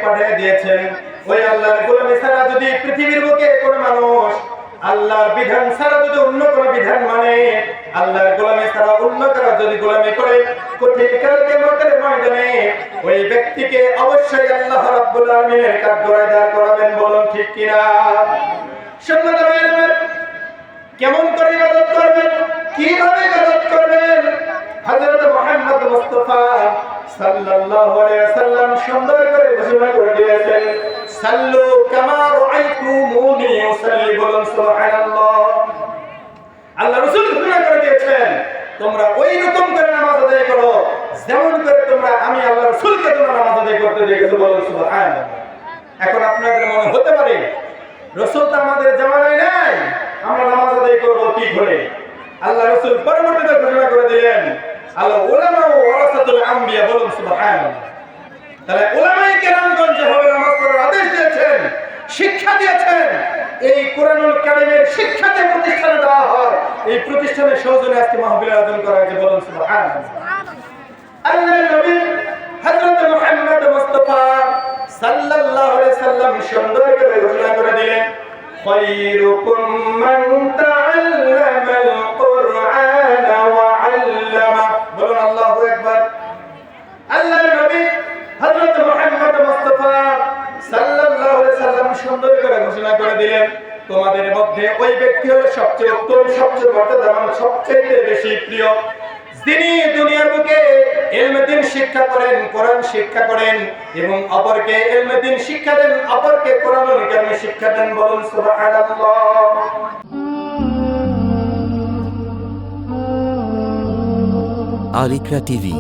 পাঠিয়ে দিয়েছেন। ওই আল্লাহর গোলামি ছাড়া যদি পৃথিবীর বুকে কোনো মানুষ আল্লাহর বিধান ছাড়া যদি অন্য কোনো বিধান মানে, আল্লাহর গোলামি ছাড়া অন্য কারো যদি গোলামি করে, কঠিন কাল কিয়ামতের ময়দানে ওই ব্যক্তিকে অবশ্যই আল্লাহ রাব্বুল আলামিনের কাঠগড়ায় দাঁড় করাবেন। বলুন ঠিক কিনা? সম্মানিত ভাইরা, কেমন করে ইবাদত করবেন, কিভাবে ইবাদত করবেন, হযরত মুহাম্মদ মুস্তাফা সাল্লাল্লাহু আলাইহি ওয়াসাল্লাম সুন্দর করে ঘোষণা করে দিয়েছেন, সাল্লু কামা রাআইতুমুনি উসাল্লি। বলুন সুবহানাল্লাহ। আল্লাহ রাসূল ঘোষণা করে দিয়েছেন, তোমরা ওই রকম করে নামাজ আদায় করো যেমন করে তোমরা আমি আল্লাহ রাসূলকে তোমরা নামাজ আদায় করতে দেখেছো। বলুন সুবহানাল্লাহ। এখন আপনাদের মনে হতে পারে, রাসূল তো আমাদের জামানায় নাই, আমরা নামাজ আদায় করব কি করে? আল্লাহ রাসূল পরবর্তীতে ঘোষণা করে দিলেন, আল উলামা ওয়ারাসাতুল আম্বিয়া। বলুন সুবহানাল্লাহ। তাহলে উলামায়ে কেরামগণ যেভাবে নামাজ পড়ার আদেশ দিয়েছেন, শিক্ষা দিয়েছেন, এই কোরআনুল কারীমের শিক্ষা যে প্রতিষ্ঠানে দেওয়া হয়, এই প্রতিষ্ঠানের সৌজন্যে আজকে মাহফিল আয়োজন করা হয়েছে। বলুন সুবহানাল্লাহ। আল্লাহর নবী হযরত মুহাম্মদ মুস্তাফা সাল্লাল্লাহু আলাইহি সাল্লাম সুন্দর করে ঘোষণা করে দিলেন, খায়রুকুম মান তাআল্লামাল কুরআনা ওয়া আল্লামা। বলুন আল্লাহু আকবার। আল্লাহর নবী হযরত মুহাম্মদ মুস্তাফা সাল্লাল্লাহু আলাইহি সাল্লাম সুন্দর করে ঘোষণা করে দিলেন, তোমাদের মধ্যে ওই ব্যক্তি হলো সবচেয়ে উত্তম, সবচেয়ে মর্যাদাবান, সবচেয়ে বেশি প্রিয়, যিনি দুনিয়ার বুকে ইলমে দ্বীন শিক্ষা করেন, কোরআন শিক্ষা করেন এবং অপরকে ইলমে দ্বীন শিক্ষা দেন, অপরকে কোরআনুল কারীম শিক্ষা দেন। বলুন সুবহানাল্লাহ। আল ইকরা টিভি।